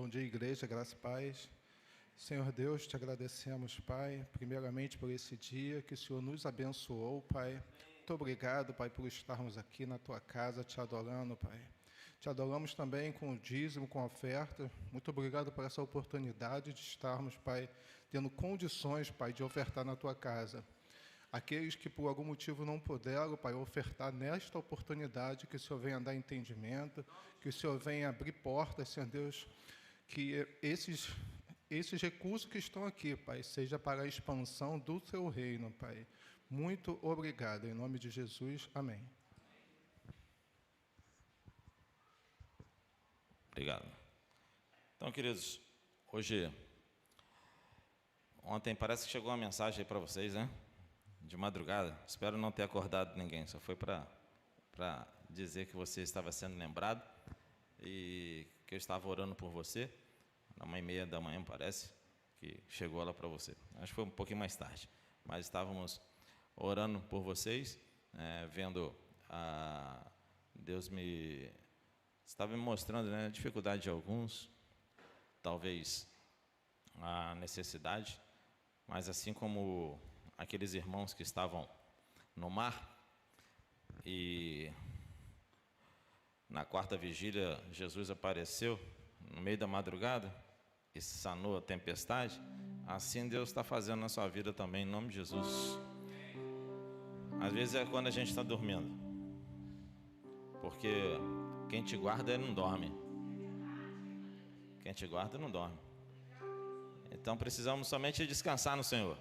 Bom dia, igreja, graça e paz. Senhor Deus, te agradecemos, Pai, primeiramente por esse dia que o Senhor nos abençoou, Pai. Muito obrigado, Pai, por estarmos aqui na Tua casa te adorando, Pai. Te adoramos também com o dízimo, com a oferta. Muito obrigado por essa oportunidade de estarmos, Pai, tendo condições, Pai, de ofertar na Tua casa. Aqueles que por algum motivo não puderam, Pai, ofertar nesta oportunidade, que o Senhor venha dar entendimento, que o Senhor venha abrir portas, Senhor Deus, que esses recursos que estão aqui, Pai, seja para a expansão do Teu reino, Pai. Muito obrigado. Em nome de Jesus, amém. Obrigado. Então, queridos, ontem parece que chegou uma mensagem aí para vocês, né? De madrugada. Espero não ter acordado ninguém, só foi para dizer que você estava sendo lembrado e que eu estava orando por você. Na 1h30 da manhã, parece, que chegou lá para você. Acho que foi um pouquinho mais tarde. Mas estávamos orando por vocês, vendo Deus estava me mostrando, né, a dificuldade de alguns, talvez a necessidade, mas assim como aqueles irmãos que estavam no mar e na quarta vigília Jesus apareceu no meio da madrugada e sanou a tempestade, assim Deus está fazendo na sua vida também, em nome de Jesus. Às vezes é quando a gente está dormindo, porque quem te guarda não dorme. Quem te guarda não dorme. Então precisamos somente descansar no Senhor.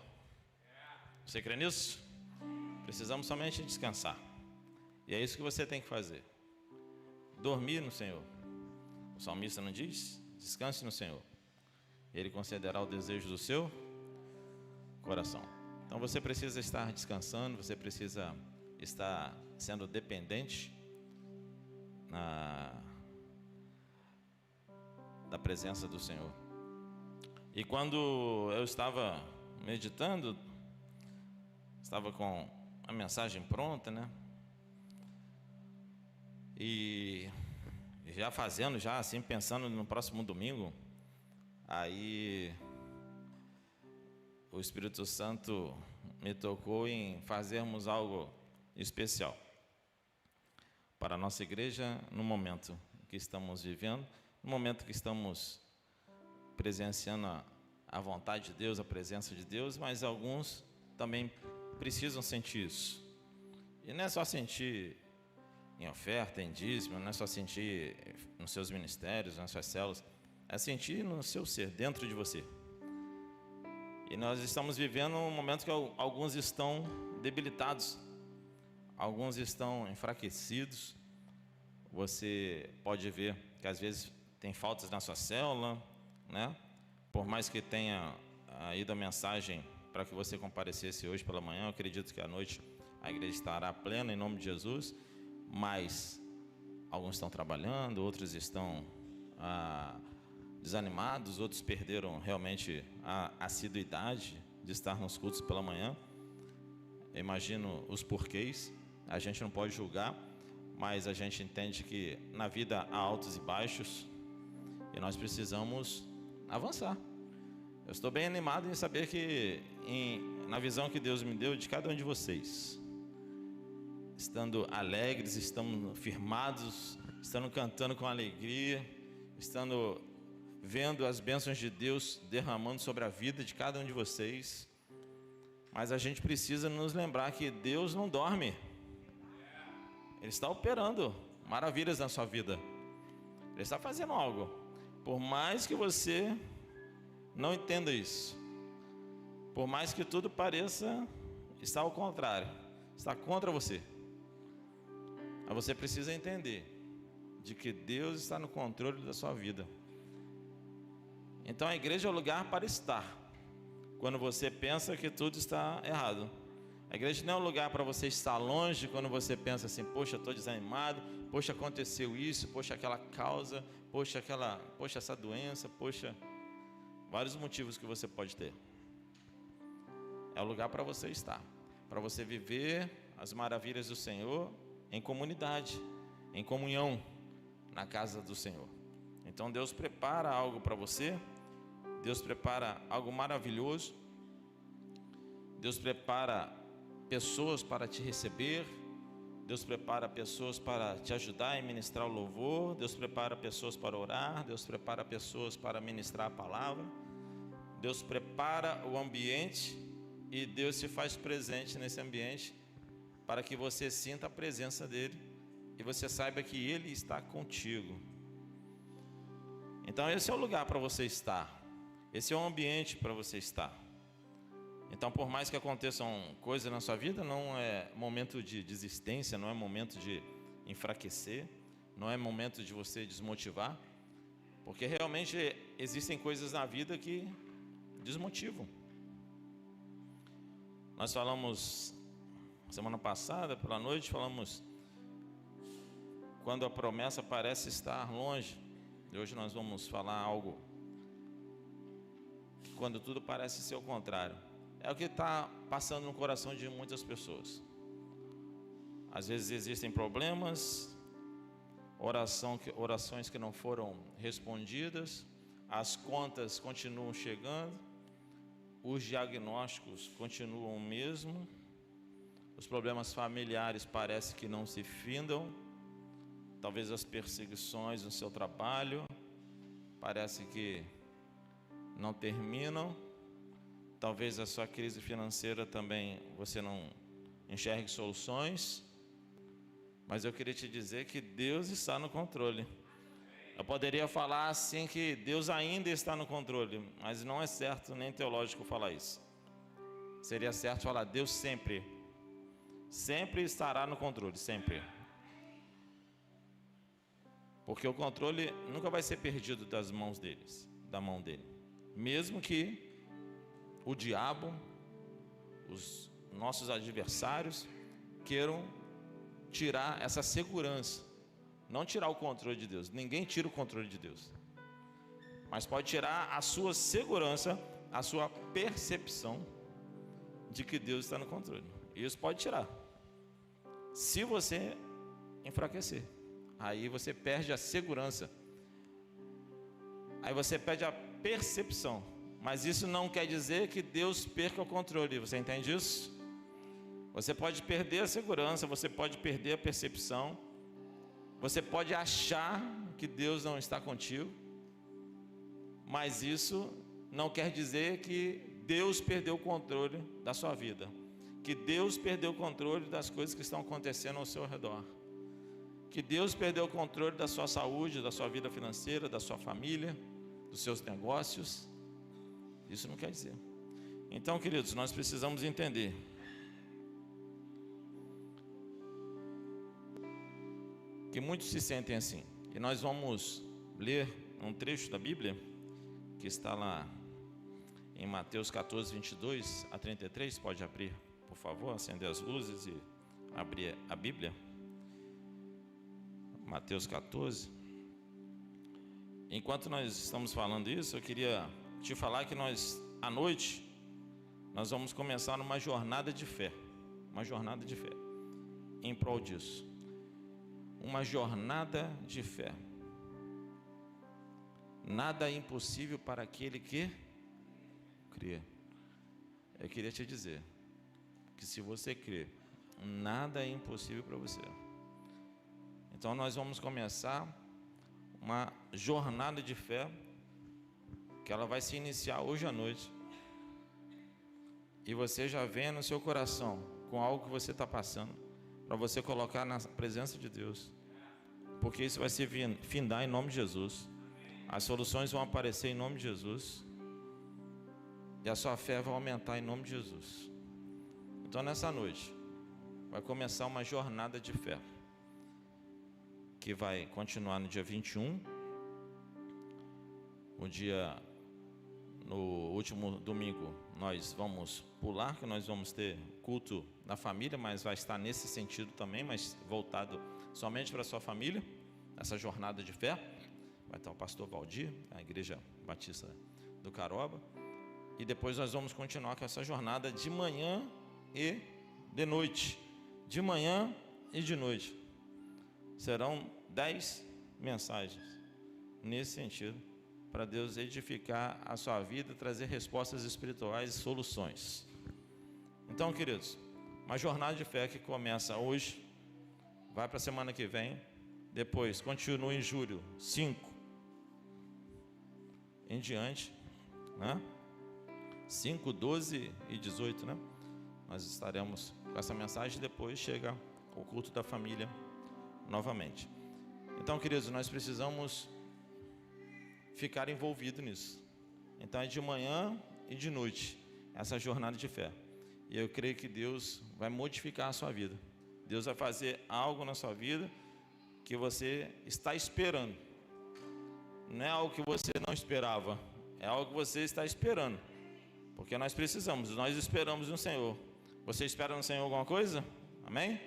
Você crê nisso? Precisamos somente descansar. E é isso que você tem que fazer. Dormir no Senhor. O salmista não diz? Descanse no Senhor. Ele concederá o desejo do seu coração. Então você precisa estar descansando, você precisa estar sendo dependente da presença do Senhor. E quando eu estava meditando, estava com a mensagem pronta, né? E já assim, pensando no próximo domingo, aí o Espírito Santo me tocou em fazermos algo especial para a nossa igreja no momento que estamos vivendo, no momento que estamos presenciando a vontade de Deus, a presença de Deus, mas alguns também precisam sentir isso. E não é só sentir em oferta, em dízimo, não é só sentir nos seus ministérios, nas suas células, é sentir no seu ser, dentro de você. E nós estamos vivendo um momento que alguns estão debilitados, alguns estão enfraquecidos. Você pode ver que às vezes tem faltas na sua célula, né? Por mais que tenha ido a mensagem para que você comparecesse hoje pela manhã, eu acredito que à noite a igreja estará plena em nome de Jesus, mas alguns estão trabalhando, outros estão desanimados, outros perderam realmente a assiduidade de estar nos cultos pela manhã. Eu imagino os porquês, a gente não pode julgar, mas a gente entende que na vida há altos e baixos e nós precisamos avançar. Eu estou bem animado em saber que na visão que Deus me deu de cada um de vocês, estando alegres, estando firmados, estando cantando com alegria, estando vendo as bênçãos de Deus derramando sobre a vida de cada um de vocês. Mas a gente precisa nos lembrar que Deus não dorme. Ele está operando maravilhas na sua vida. Ele está fazendo algo. Por mais que você não entenda isso, por mais que tudo pareça estar ao contrário, está contra você, mas você precisa entender de que Deus está no controle da sua vida. Então a igreja é o lugar para estar quando você pensa que tudo está errado. A igreja não é um lugar para você estar longe quando você pensa assim: poxa, estou desanimado, poxa, aconteceu isso, poxa, aquela causa, poxa, essa doença, poxa, vários motivos que você pode ter. É o lugar para você estar, para você viver as maravilhas do Senhor em comunidade, em comunhão, na casa do Senhor. Então Deus prepara algo para você, Deus prepara algo maravilhoso, Deus prepara pessoas para te receber, Deus prepara pessoas para te ajudar a ministrar o louvor, Deus prepara pessoas para orar, Deus prepara pessoas para ministrar a palavra, Deus prepara o ambiente e Deus se faz presente nesse ambiente para que você sinta a presença dEle e você saiba que Ele está contigo. Então esse é o lugar para você estar, esse é o ambiente para você estar. Então, por mais que aconteçam coisas na sua vida, não é momento de desistência, não é momento de enfraquecer, não é momento de você desmotivar, porque realmente existem coisas na vida que desmotivam. Nós falamos semana passada, pela noite, falamos quando a promessa parece estar longe. E hoje nós vamos falar algo que quando tudo parece ser o contrário. É o que está passando no coração de muitas pessoas. Às vezes existem problemas, orações que não foram respondidas, as contas continuam chegando, os diagnósticos continuam o mesmo, os problemas familiares parecem que não se findam, talvez as perseguições no seu trabalho parece que não terminam. Talvez a sua crise financeira também você não enxergue soluções, mas eu queria te dizer que Deus está no controle. Eu poderia falar assim que Deus ainda está no controle, mas não é certo nem teológico falar isso. Seria certo falar Deus sempre estará no controle, sempre. Porque o controle nunca vai ser perdido das mãos da mão dele, mesmo que o diabo, os nossos adversários queiram tirar essa segurança, não tirar o controle de Deus. Ninguém tira o controle de Deus, mas pode tirar a sua segurança, a sua percepção de que Deus está no controle. Isso pode tirar, se você enfraquecer. Aí você perde a segurança, aí você perde a percepção. Mas isso não quer dizer que Deus perca o controle, você entende isso? Você pode perder a segurança, você pode perder a percepção, você pode achar que Deus não está contigo, mas isso não quer dizer que Deus perdeu o controle da sua vida, que Deus perdeu o controle das coisas que estão acontecendo ao seu redor, que Deus perdeu o controle da sua saúde, da sua vida financeira, da sua família, dos seus negócios. Isso não quer dizer. Então, queridos, nós precisamos entender que muitos se sentem assim. E nós vamos ler um trecho da Bíblia que está lá em Mateus 14, 22 a 33. Pode abrir, por favor, acender as luzes e abrir a Bíblia. Mateus 14. Enquanto nós estamos falando isso, eu queria te falar que à noite, nós vamos começar uma jornada de fé. Uma jornada de fé. Em prol disso. Uma jornada de fé. Nada é impossível para aquele que crê. Eu queria te dizer que se você crê, nada é impossível para você. Então nós vamos começar uma jornada de fé, que ela vai se iniciar hoje à noite. E você já vem no seu coração com algo que você está passando, para você colocar na presença de Deus, porque isso vai se findar em nome de Jesus. As soluções vão aparecer em nome de Jesus, e a sua fé vai aumentar em nome de Jesus. Então nessa noite vai começar uma jornada de fé, que vai continuar no dia 21, no último domingo nós vamos pular, que nós vamos ter culto na família, mas vai estar nesse sentido também, mas voltado somente para a sua família, essa jornada de fé. Vai estar o pastor Valdir, a Igreja Batista do Caroba, e depois nós vamos continuar com essa jornada de manhã e de noite, de manhã e de noite. Serão 10 mensagens, nesse sentido, para Deus edificar a sua vida, trazer respostas espirituais e soluções. Então, queridos, uma jornada de fé que começa hoje, vai para a semana que vem, depois continua em julho 5 em diante, né? 5, 12 e 18, né? Nós estaremos com essa mensagem e depois chega o culto da família novamente. Então, queridos, nós precisamos ficar envolvidos nisso. Então é de manhã e de noite essa jornada de fé. E eu creio que Deus vai modificar a sua vida. Deus vai fazer algo na sua vida que você está esperando. Não é algo que você não esperava, é algo que você está esperando. Porque nós esperamos no Senhor. Você espera no Senhor alguma coisa? Amém?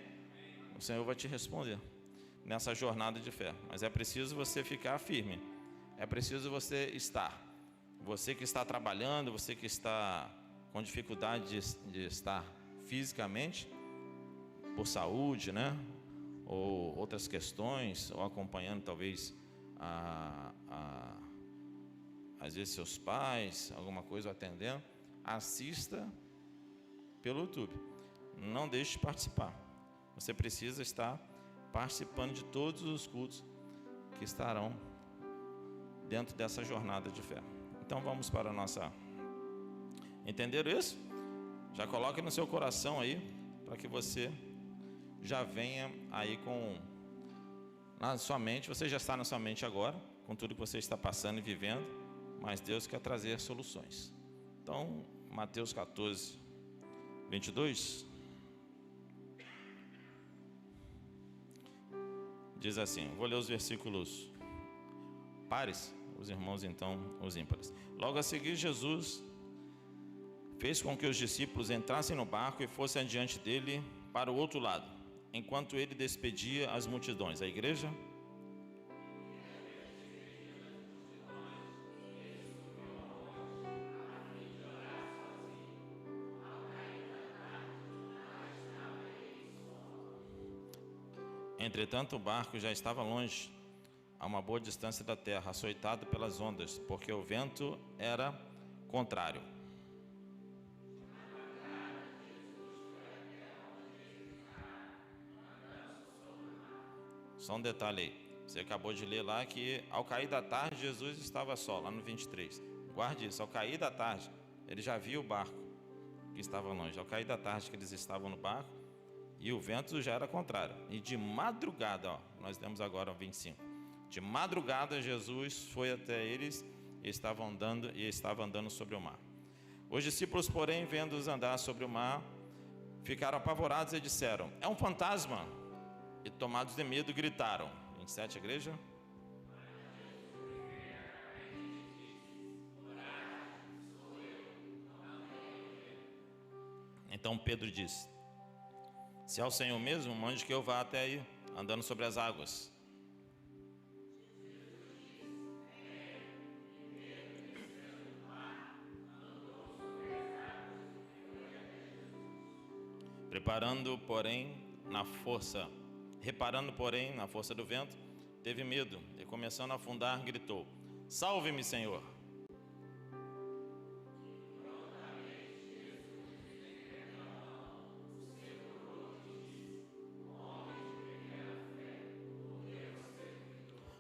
O Senhor vai te responder nessa jornada de fé. Mas é preciso você ficar firme. É preciso você estar. Você que está trabalhando, você que está com dificuldade de estar fisicamente, por saúde, né? Ou outras questões, ou acompanhando talvez às vezes seus pais, alguma coisa, ou atendendo, assista pelo YouTube. Não deixe de participar. Você precisa estar participando de todos os cultos que estarão dentro dessa jornada de fé. Então vamos para a nossa... Entenderam isso? Já coloque no seu coração aí, para que você já venha aí com na sua mente. Você já está na sua mente agora, com tudo que você está passando e vivendo, mas Deus quer trazer soluções. Então, Mateus 14, 22 diz assim, vou ler os versículos pares, os irmãos então os ímpares. Logo a seguir, Jesus fez com que os discípulos entrassem no barco e fossem adiante dele para o outro lado, enquanto ele despedia as multidões. A igreja? Entretanto, o barco já estava longe, a uma boa distância da terra, açoitado pelas ondas, porque o vento era contrário. Só um detalhe aí, você acabou de ler lá que ao cair da tarde Jesus estava só, lá no 23. Guarde isso, ao cair da tarde, ele já viu o barco que estava longe. Ao cair da tarde que eles estavam no barco, e o vento já era contrário. E de madrugada, nós temos agora o 25. De madrugada Jesus foi até eles e estava andando sobre o mar. Os discípulos, porém, vendo-os andar sobre o mar, ficaram apavorados e disseram, é um fantasma. E tomados de medo, gritaram. 27, igreja. Então Pedro disse, se é o Senhor mesmo, mande que eu vá até aí, andando sobre as águas. Reparando, porém, na força do vento, teve medo e, começando a afundar, gritou, salve-me, Senhor.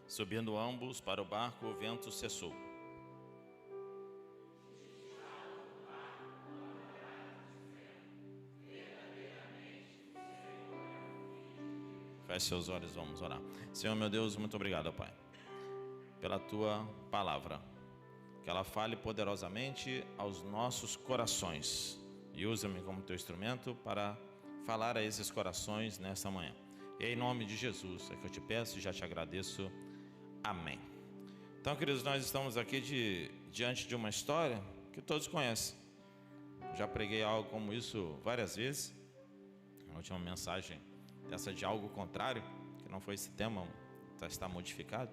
Subindo ambos para o barco, o vento cessou. Feche seus olhos, vamos orar. Senhor meu Deus, muito obrigado, Pai, pela Tua palavra. Que ela fale poderosamente aos nossos corações. E usa-me como Teu instrumento para falar a esses corações nesta manhã. E em nome de Jesus é que eu te peço e já te agradeço. Amém. Então, queridos, nós estamos aqui diante de uma história que todos conhecem. Já preguei algo como isso várias vezes. A última mensagem dessa de algo contrário, que não foi esse tema, está modificado,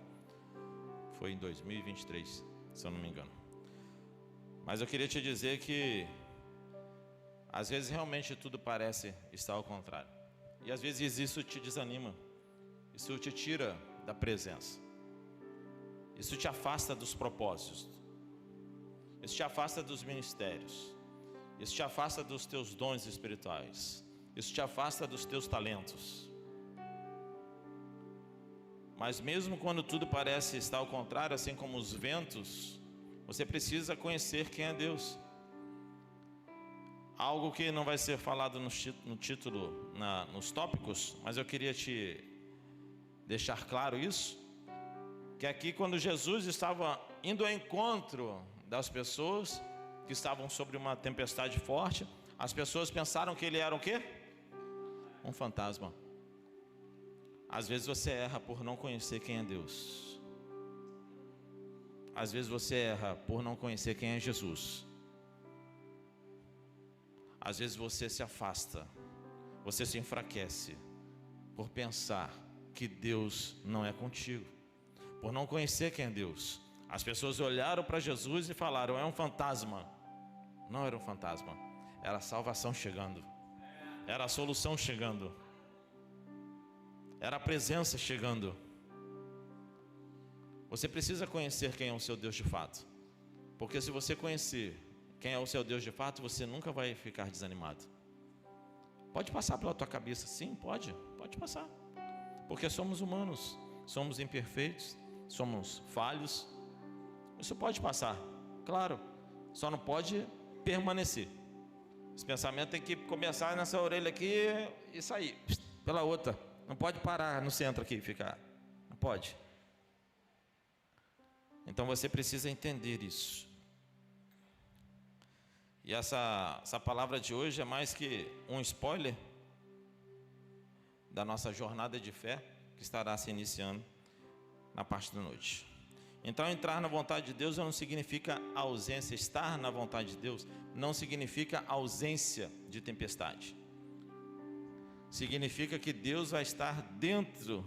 foi em 2023, se eu não me engano. Mas eu queria te dizer que às vezes realmente tudo parece estar ao contrário. E às vezes isso te desanima, isso te tira da presença. Isso te afasta dos propósitos. Isso te afasta dos ministérios. Isso te afasta dos teus dons espirituais. Isso te afasta dos teus talentos. Mas mesmo quando tudo parece estar ao contrário, assim como os ventos, você precisa conhecer quem é Deus. Algo que não vai ser falado no título, nos tópicos, mas eu queria te deixar claro isso, que aqui quando Jesus estava indo ao encontro das pessoas que estavam sobre uma tempestade forte, as pessoas pensaram que ele era o quê? Um fantasma. Às vezes você erra por não conhecer quem é Deus. Às vezes você erra por não conhecer quem é Jesus. Às vezes você se afasta, você se enfraquece por pensar que Deus não é contigo, por não conhecer quem é Deus. As pessoas olharam para Jesus e falaram: é um fantasma. Não era um fantasma, era a salvação chegando, era a solução chegando, era a presença chegando. Você precisa conhecer quem é o seu Deus de fato, porque se você conhecer quem é o seu Deus de fato, você nunca vai ficar desanimado. Pode passar pela tua cabeça, sim, pode passar, porque somos humanos, somos imperfeitos, somos falhos. Isso pode passar, claro, só não pode permanecer. Esse pensamento tem que começar nessa orelha aqui e sair pela outra. Não pode parar no centro aqui e ficar. Não pode. Então você precisa entender isso. E essa palavra de hoje é mais que um spoiler da nossa jornada de fé que estará se iniciando na parte da noite. Então, entrar na vontade de Deus não significa ausência. Estar na vontade de Deus não significa ausência de tempestade. Significa que Deus vai estar dentro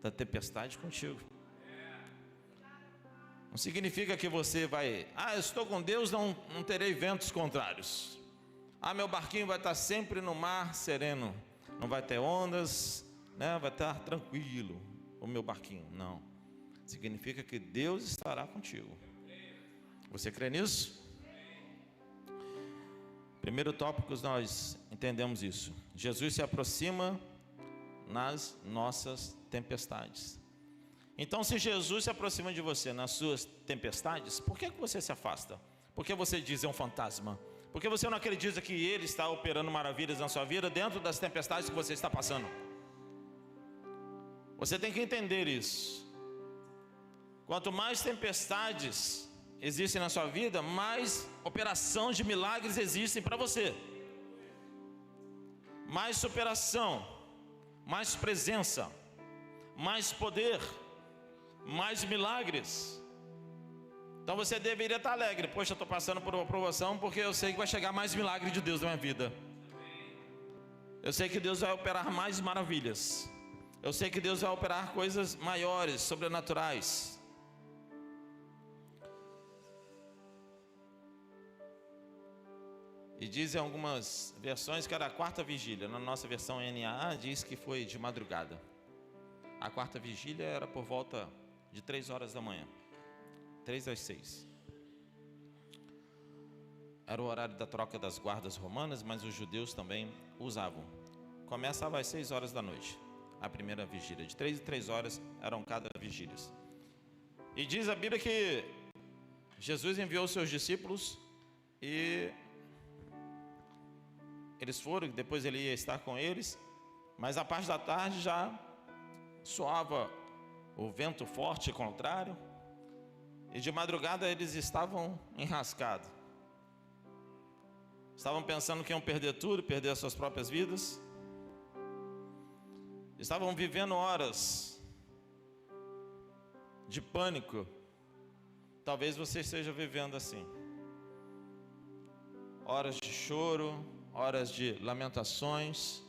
da tempestade contigo. Não significa que você vai: eu estou com Deus, não terei ventos contrários. Meu barquinho vai estar sempre no mar sereno, não vai ter ondas, né? Vai estar tranquilo o meu barquinho. Não. Significa que Deus estará contigo. Você crê nisso? Primeiro tópico, nós entendemos isso. Jesus se aproxima nas nossas tempestades. Então, se Jesus se aproxima de você nas suas tempestades, por que você se afasta? Por que você diz é um fantasma? Por que você não acredita que Ele está operando maravilhas na sua vida dentro das tempestades que você está passando? Você tem que entender isso. Quanto mais tempestades existem na sua vida, mais operação de milagres existem para você. Mais superação, mais presença, mais poder, mais milagres. Então você deveria estar alegre. Poxa, eu estou passando por uma provação porque eu sei que vai chegar mais milagre de Deus na minha vida. Eu sei que Deus vai operar mais maravilhas. Eu sei que Deus vai operar coisas maiores, sobrenaturais. E dizem algumas versões que era a quarta vigília. Na nossa versão NAA diz que foi de madrugada. A quarta vigília era por volta de 3 horas da manhã, 3 às 6. Era o horário da troca das guardas romanas, mas os judeus também usavam. Começava às 6 horas da noite, a primeira vigília. De 3 em 3 horas eram cada vigília. E diz a Bíblia que Jesus enviou seus discípulos e eles foram, depois ele ia estar com eles, mas a parte da tarde já soava o vento forte contrário, e de madrugada eles estavam enrascados. Estavam pensando que iam perder tudo, perder as suas próprias vidas. Estavam vivendo horas de pânico. Talvez você esteja vivendo assim. Horas de choro, horas de lamentações,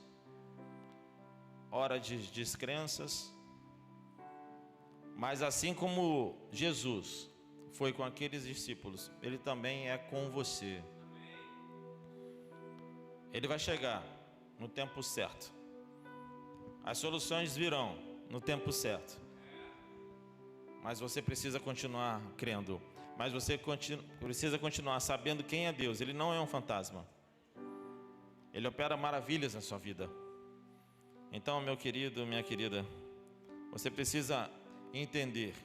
hora de descrenças. Mas assim como Jesus foi com aqueles discípulos, Ele também é com você. Ele vai chegar no tempo certo. As soluções virão no tempo certo. mas você precisa continuar crendo. Mas você precisa continuar sabendo quem é Deus. Ele não é um fantasma. Ele opera maravilhas na sua vida. Então, meu querido, minha querida, você precisa entender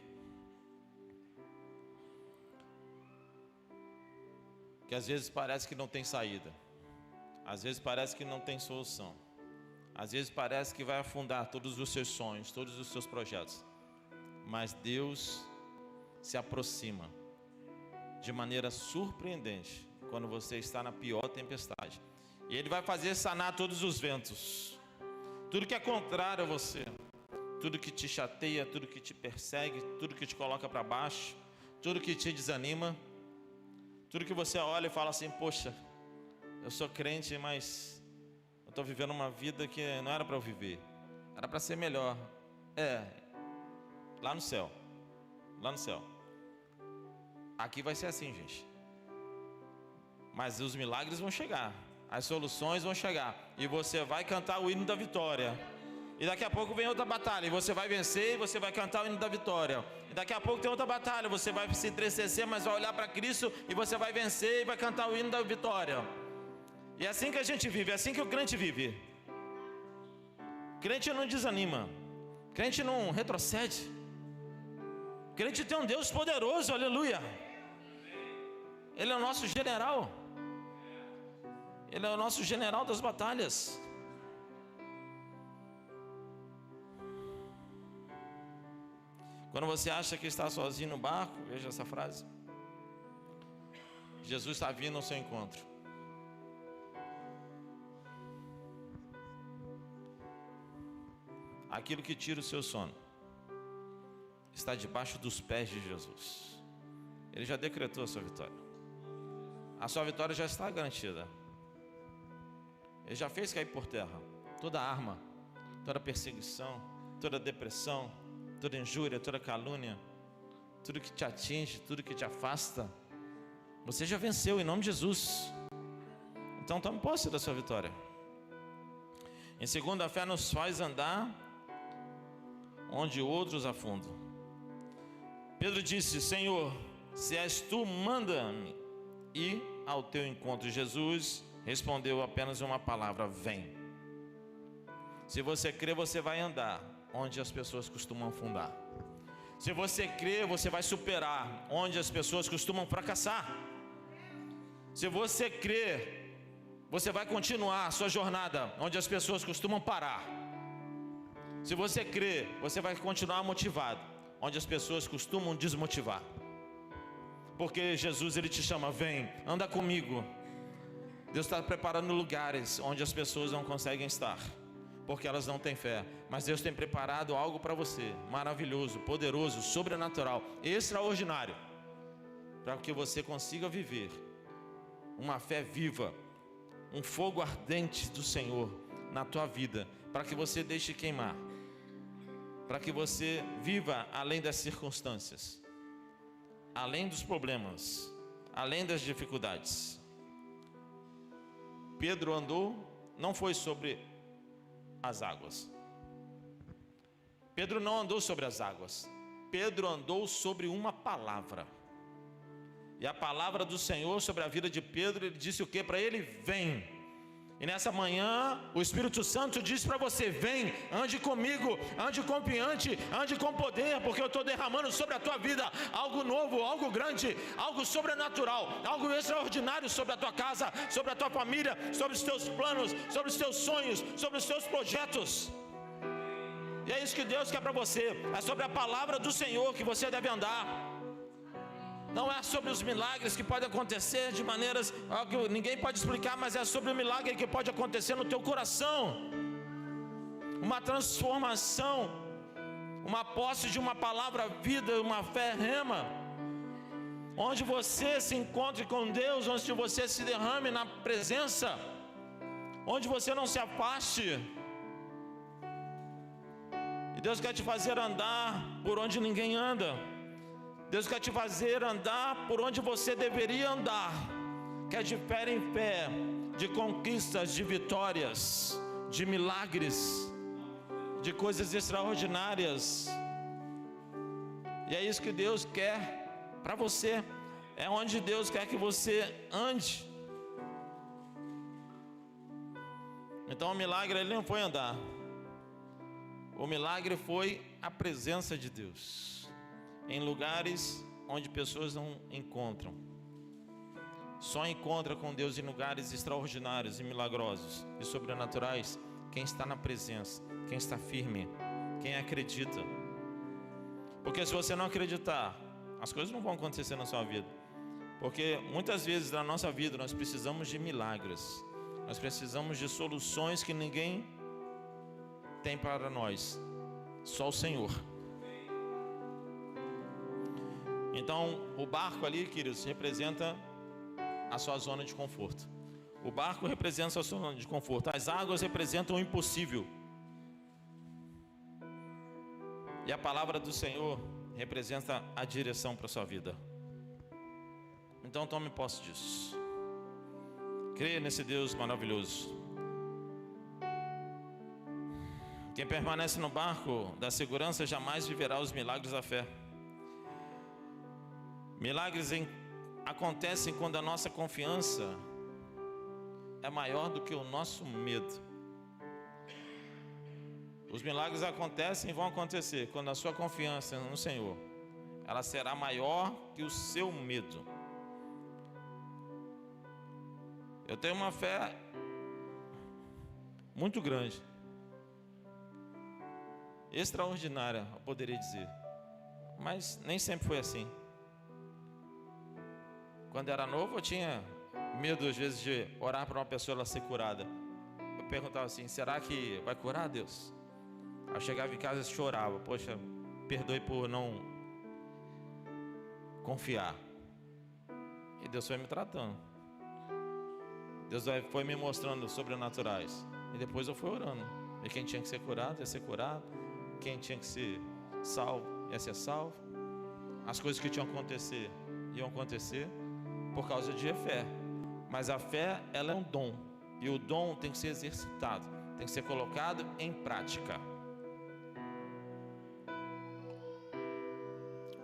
que às vezes parece que não tem saída. Às vezes parece que não tem solução. Às vezes parece que vai afundar todos os seus sonhos, todos os seus projetos. Mas Deus se aproxima de maneira surpreendente quando você está na pior tempestade. E Ele vai fazer sanar todos os ventos. Tudo que é contrário a você, tudo que te chateia, tudo que te persegue, tudo que te coloca para baixo, tudo que te desanima, tudo que você olha e fala assim: poxa, eu sou crente, mas eu estou vivendo uma vida que não era para eu viver, era para ser melhor. Lá no céu, lá no céu. Aqui vai ser assim, gente. Mas os milagres vão chegar, as soluções vão chegar, e você vai cantar o hino da vitória. E daqui a pouco vem outra batalha, e você vai vencer, e você vai cantar o hino da vitória. E daqui a pouco tem outra batalha, você vai se entristecer, mas vai olhar para Cristo, e você vai vencer, e vai cantar o hino da vitória. E é assim que a gente vive, é assim que o crente vive. Crente não desanima, crente não retrocede. Crente tem um Deus poderoso, aleluia. Ele é o nosso general. Ele é o nosso general das batalhas. Quando você acha que está sozinho no barco, veja essa frase: Jesus está vindo ao seu encontro. Aquilo que tira o seu sono está debaixo dos pés de Jesus. Ele já decretou a sua vitória. A sua vitória já está garantida. Ele já fez cair por terra toda arma, toda perseguição, toda depressão, toda injúria, toda calúnia, tudo que te atinge, tudo que te afasta. Você já venceu em nome de Jesus. Então tome posse da sua vitória. Em segundo, a fé nos faz andar onde outros afundam. Pedro disse: Senhor, se és tu, manda-me ir ao teu encontro. Jesus respondeu apenas uma palavra: vem. Se você crê, você vai andar onde as pessoas costumam afundar. Se você crê, você vai superar onde as pessoas costumam fracassar. Se você crê, você vai continuar a sua jornada onde as pessoas costumam parar. Se você crê, você vai continuar motivado onde as pessoas costumam desmotivar. Porque Jesus, Ele te chama: vem, anda comigo. Deus está preparando lugares onde as pessoas não conseguem estar, porque elas não têm fé. Mas Deus tem preparado algo para você, maravilhoso, poderoso, sobrenatural, extraordinário, para que você consiga viver uma fé viva, um fogo ardente do Senhor na tua vida, para que você deixe queimar, para que você viva além das circunstâncias, além dos problemas, além das dificuldades. Pedro andou, não foi sobre as águas. Pedro não andou sobre as águas. Pedro andou sobre uma palavra. E a palavra do Senhor sobre a vida de Pedro, Ele disse o que para ele? Vem. E nessa manhã, o Espírito Santo diz para você: vem, ande comigo, ande confiante, ande com poder, porque eu estou derramando sobre a tua vida algo novo, algo grande, algo sobrenatural, algo extraordinário sobre a tua casa, sobre a tua família, sobre os teus planos, sobre os teus sonhos, sobre os teus projetos. E é isso que Deus quer para você, é sobre a palavra do Senhor que você deve andar. Não é sobre os milagres que podem acontecer de maneiras que ninguém pode explicar, mas é sobre o milagre que pode acontecer no teu coração. Uma transformação, uma posse de uma palavra vida, uma fé rema, onde você se encontre com Deus, onde você se derrame na presença, onde você não se afaste. E Deus quer te fazer andar por onde ninguém anda. Deus quer te fazer andar por onde você deveria andar, que é de fé em fé, de conquistas, de vitórias, de milagres, de coisas extraordinárias. E é isso que Deus quer para você. É onde Deus quer que você ande. Então o milagre ele não foi andar. O milagre foi a presença de Deus em lugares onde pessoas não encontram. Só encontra com Deus em lugares extraordinários e milagrosos e sobrenaturais quem está na presença, quem está firme, quem acredita. Porque se você não acreditar, as coisas não vão acontecer na sua vida. Porque muitas vezes na nossa vida nós precisamos de milagres. Nós precisamos de soluções que ninguém tem para nós, só o Senhor. Então o barco ali, queridos, representa a sua zona de conforto. O barco representa a sua zona de conforto. As águas representam o impossível. E a palavra do Senhor representa a direção para a sua vida. Então tome posse disso. Creia nesse Deus maravilhoso. Quem permanece no barco da segurança jamais viverá os milagres da fé. Milagres acontecem quando a nossa confiança é maior do que o nosso medo. Os milagres acontecem e vão acontecer quando a sua confiança no Senhor, ela será maior que o seu medo. Eu tenho uma fé muito grande, extraordinária, eu poderia dizer, mas nem sempre foi assim. Quando era novo, eu tinha medo às vezes de orar para uma pessoa ela ser curada. Eu perguntava assim: será que vai curar, Deus? Eu chegava em casa e chorava: poxa, perdoe por não confiar. E Deus foi me tratando. Deus foi me mostrando sobrenaturais. E depois eu fui orando. E quem tinha que ser curado ia ser curado. Quem tinha que ser salvo ia ser salvo. As coisas que tinham que acontecer iam acontecer por causa de fé. Mas a fé, ela é um dom. E o dom tem que ser exercitado, tem que ser colocado em prática.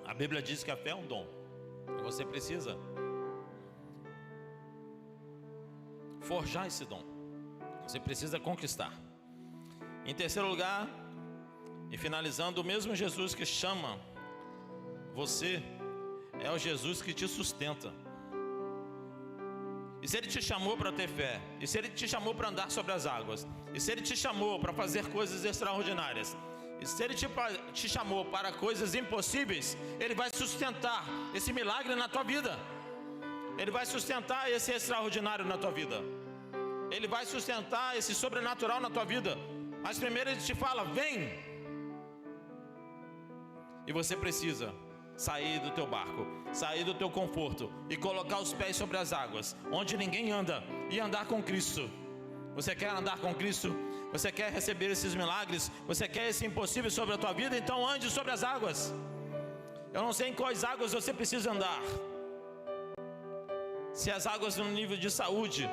A Bíblia diz que a fé é um dom. Você precisa forjar esse dom. Você precisa conquistar. Em terceiro lugar, e finalizando, o mesmo Jesus que chama você é o Jesus que te sustenta. E se Ele te chamou para ter fé, e se Ele te chamou para andar sobre as águas, e se Ele te chamou para fazer coisas extraordinárias, e se Ele te chamou para coisas impossíveis, Ele vai sustentar esse milagre na tua vida. Ele vai sustentar esse extraordinário na tua vida. Ele vai sustentar esse sobrenatural na tua vida. Mas primeiro Ele te fala: vem. E você precisa sair do teu barco, sair do teu conforto e colocar os pés sobre as águas, onde ninguém anda, e andar com Cristo. Você quer andar com Cristo? Você quer receber esses milagres? Você quer esse impossível sobre a tua vida? Então ande sobre as águas. Eu não sei em quais águas você precisa andar. Se as águas no nível de saúde,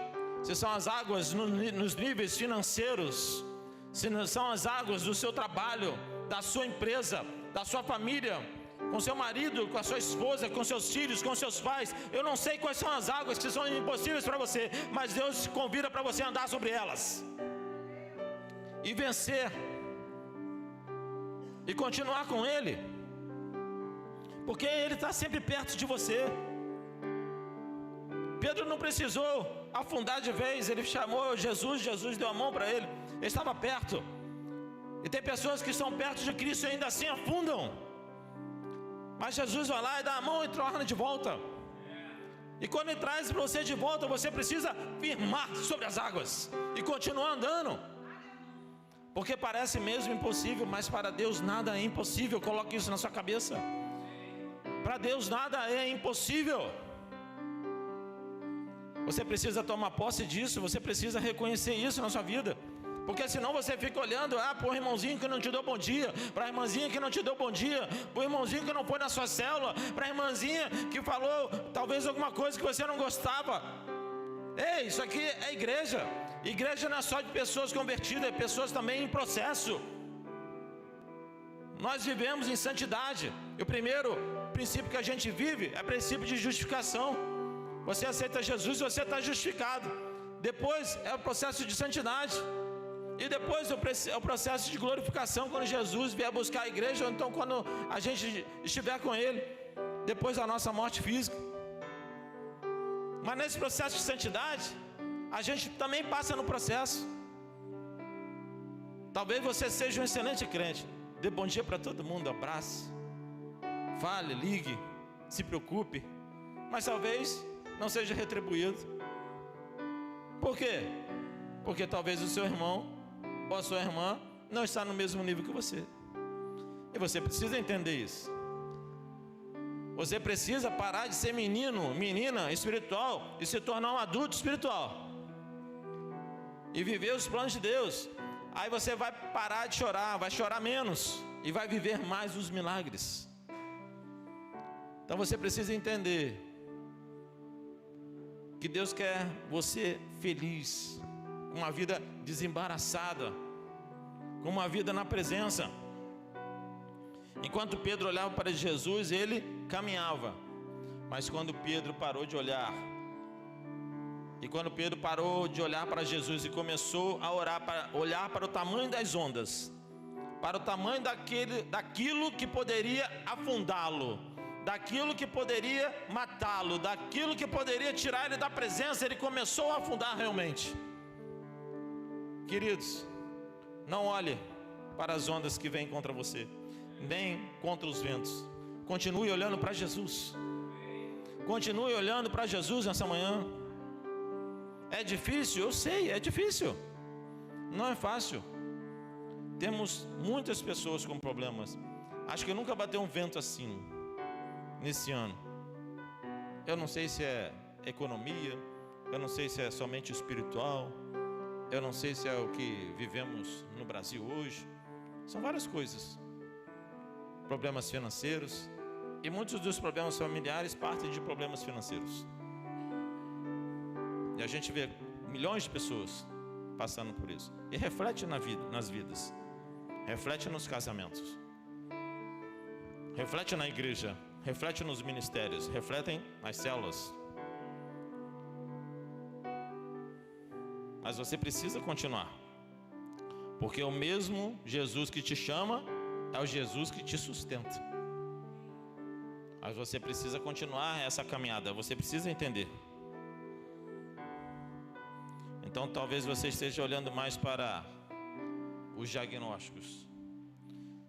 se são as águas nos níveis financeiros, se são as águas do seu trabalho, da sua empresa, da sua família, com seu marido, com a sua esposa, com seus filhos, com seus pais. Eu não sei quais são as águas que são impossíveis para você, mas Deus convida para você andar sobre elas e vencer e continuar com Ele, porque Ele está sempre perto de você. Pedro não precisou afundar de vez, ele chamou Jesus, Jesus deu a mão para ele, ele estava perto. E tem pessoas que estão perto de Cristo e ainda assim afundam, mas Jesus vai lá e dá a mão e torna de volta. E quando Ele traz para você de volta, você precisa firmar sobre as águas e continuar andando, porque parece mesmo impossível, mas para Deus nada é impossível. Coloque isso na sua cabeça. Para Deus nada é impossível. Você precisa tomar posse disso, você precisa reconhecer isso na sua vida. Porque senão você fica olhando para o irmãozinho que não te deu bom dia, para a irmãzinha que não te deu bom dia, para o irmãozinho que não foi na sua célula, para a irmãzinha que falou talvez alguma coisa que você não gostava. Ei, isso aqui é igreja. Igreja não é só de pessoas convertidas, é pessoas também em processo. Nós vivemos em santidade. E o primeiro princípio que a gente vive é o princípio de justificação. Você aceita Jesus e você está justificado. Depois é o processo de santidade. E depois é o processo de glorificação, quando Jesus vier buscar a igreja, ou então quando a gente estiver com Ele, depois da nossa morte física. Mas nesse processo de santidade, a gente também passa no processo. Talvez você seja um excelente crente, dê bom dia para todo mundo, abrace, fale, ligue, se preocupe, mas talvez não seja retribuído. Por quê? Porque talvez o seu irmão ou a sua irmã não está no mesmo nível que você. E você precisa entender isso. Você precisa parar de ser menino, menina espiritual e se tornar um adulto espiritual. E viver os planos de Deus. Aí você vai parar de chorar, vai chorar menos e vai viver mais os milagres. Então você precisa entender que Deus quer você feliz, com uma vida desembaraçada, com uma vida na presença. Enquanto Pedro olhava para Jesus, ele caminhava. Mas quando Pedro parou de olhar, e quando Pedro parou de olhar para Jesus e começou a olhar para o tamanho das ondas, para o tamanho daquilo que poderia afundá-lo, daquilo que poderia matá-lo, daquilo que poderia tirar ele da presença, ele começou a afundar realmente. Queridos, não olhe para as ondas que vêm contra você, nem contra os ventos. Continue olhando para Jesus. Continue olhando para Jesus nessa manhã. É difícil? Eu sei, é difícil. Não é fácil. Temos muitas pessoas com problemas. Acho que nunca bateu um vento assim nesse ano. Eu não sei se é economia, eu não sei se é somente espiritual, eu não sei se é o que vivemos no Brasil hoje. São várias coisas. Problemas financeiros. E muitos dos problemas familiares partem de problemas financeiros. E a gente vê milhões de pessoas passando por isso. E reflete nas vidas. Reflete nos casamentos. Reflete na igreja. Reflete nos ministérios. Refletem nas células. Mas você precisa continuar. Porque o mesmo Jesus que te chama é o Jesus que te sustenta. Mas você precisa continuar essa caminhada. Você precisa entender. Então talvez você esteja olhando mais para os diagnósticos.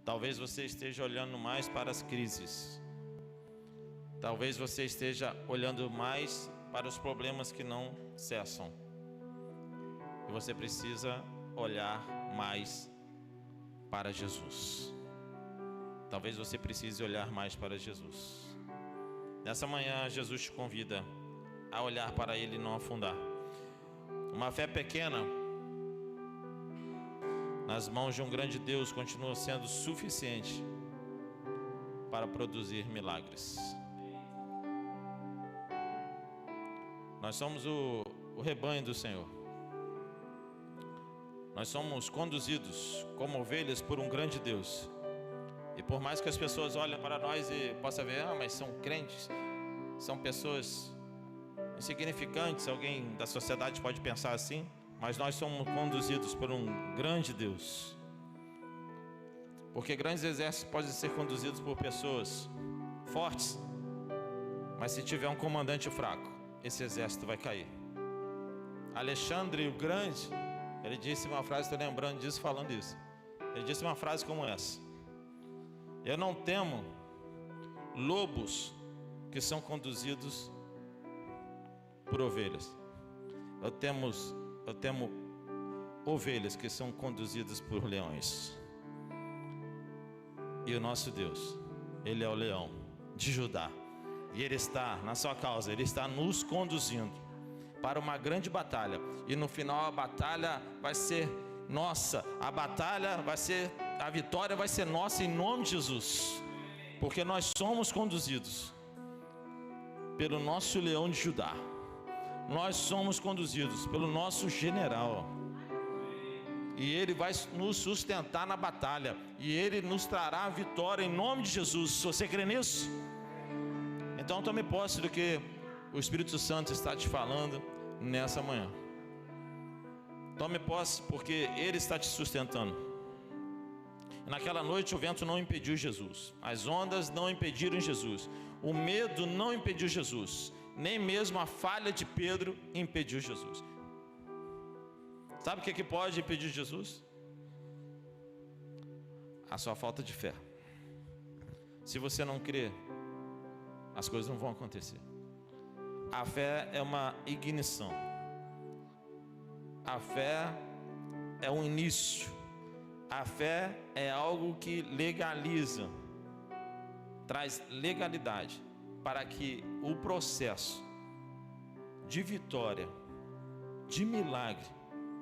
Talvez você esteja olhando mais para as crises. Talvez você esteja olhando mais para os problemas que não cessam. E você precisa olhar mais para Jesus. Talvez você precise olhar mais para Jesus. Nessa manhã, Jesus te convida a olhar para Ele e não afundar. Uma fé pequena nas mãos de um grande Deus continua sendo suficiente para produzir milagres. Nós somos o rebanho do Senhor. Nós somos conduzidos como ovelhas por um grande Deus. E por mais que as pessoas olhem para nós e possam ver, mas são crentes, são pessoas insignificantes, alguém da sociedade pode pensar assim, mas nós somos conduzidos por um grande Deus. Porque grandes exércitos podem ser conduzidos por pessoas fortes, mas se tiver um comandante fraco, esse exército vai cair. Alexandre o Grande, ele disse uma frase, estou lembrando disso, falando isso. Ele disse uma frase como essa: eu não temo lobos que são conduzidos por ovelhas. Eu temo ovelhas que são conduzidas por leões. E o nosso Deus, Ele é o leão de Judá. E Ele está na sua causa, Ele está nos conduzindo para uma grande batalha. E no final a batalha vai ser nossa. A vitória vai ser nossa em nome de Jesus. Porque nós somos conduzidos pelo nosso leão de Judá. Nós somos conduzidos pelo nosso general. e Ele vai nos sustentar na batalha, e Ele nos trará a vitória em nome de Jesus. Se você crê nisso, então tome posse do que o Espírito Santo está te falando nessa manhã. Tome posse, porque Ele está te sustentando. Naquela noite o vento não impediu Jesus, as ondas não impediram Jesus, o medo não impediu Jesus, nem mesmo a falha de Pedro impediu Jesus. Sabe o que pode impedir Jesus? A sua falta de fé. Se você não crer, as coisas não vão acontecer. A fé é uma ignição. A fé é um início. A fé é algo que legaliza, traz legalidade para que o processo de vitória, de milagre,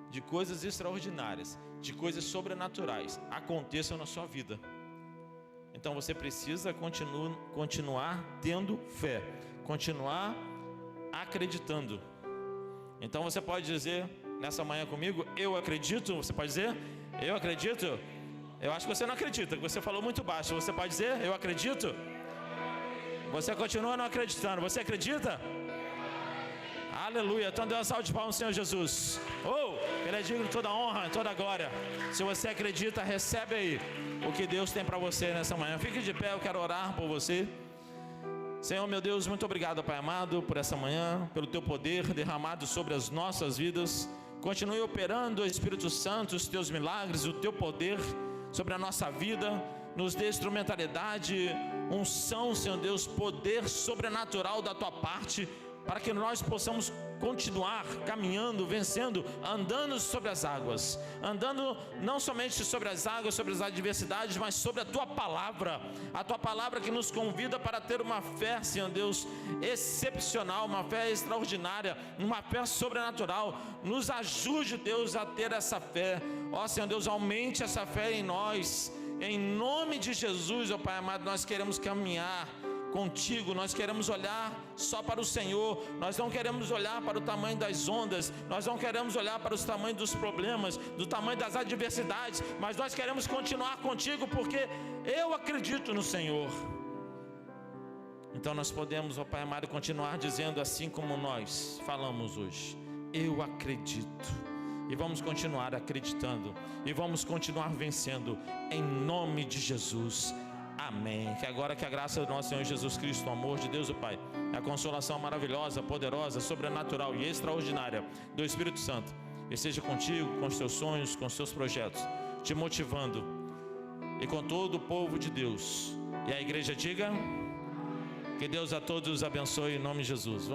de coisas extraordinárias, de coisas sobrenaturais aconteçam na sua vida. Então você precisa continuar tendo fé, continuar acreditando. Então você pode dizer nessa manhã comigo: eu acredito. Você pode dizer: eu acredito. Eu acho que você não acredita, que você falou muito baixo. Você pode dizer: eu acredito. Você continua não acreditando. Você acredita? Aleluia. Então dê uma salva de palmas ao Senhor Jesus. Ele é digno de toda honra, toda glória. Se você acredita, recebe aí o que Deus tem para você nessa manhã. Fique de pé, eu quero orar por você. Senhor, meu Deus, muito obrigado, Pai amado, por essa manhã, pelo Teu poder derramado sobre as nossas vidas. Continue operando, Espírito Santo, os Teus milagres, o Teu poder sobre a nossa vida. Nos dê instrumentalidade, unção, Senhor Deus, poder sobrenatural da Tua parte, para que nós possamos continuar caminhando, vencendo, andando sobre as águas, andando não somente sobre as águas, sobre as adversidades, mas sobre a Tua palavra que nos convida para ter uma fé, Senhor Deus, excepcional, uma fé extraordinária, uma fé sobrenatural. Nos ajude, Deus, a ter essa fé. Ó Senhor Deus, aumente essa fé em nós, em nome de Jesus. Ó Pai amado, nós queremos caminhar contigo, nós queremos olhar só para o Senhor, nós não queremos olhar para o tamanho das ondas, nós não queremos olhar para os tamanhos dos problemas, do tamanho das adversidades, mas nós queremos continuar contigo, porque eu acredito no Senhor. Então nós podemos, ó Pai amado, continuar dizendo assim como nós falamos hoje: eu acredito. E vamos continuar acreditando, e vamos continuar vencendo, em nome de Jesus. Amém. Que agora que a graça do nosso Senhor Jesus Cristo, o amor de Deus o Pai, a consolação maravilhosa, poderosa, sobrenatural e extraordinária do Espírito Santo esteja contigo, com os teus sonhos, com os teus projetos, te motivando, e com todo o povo de Deus. E a igreja diga: que Deus a todos os abençoe em nome de Jesus.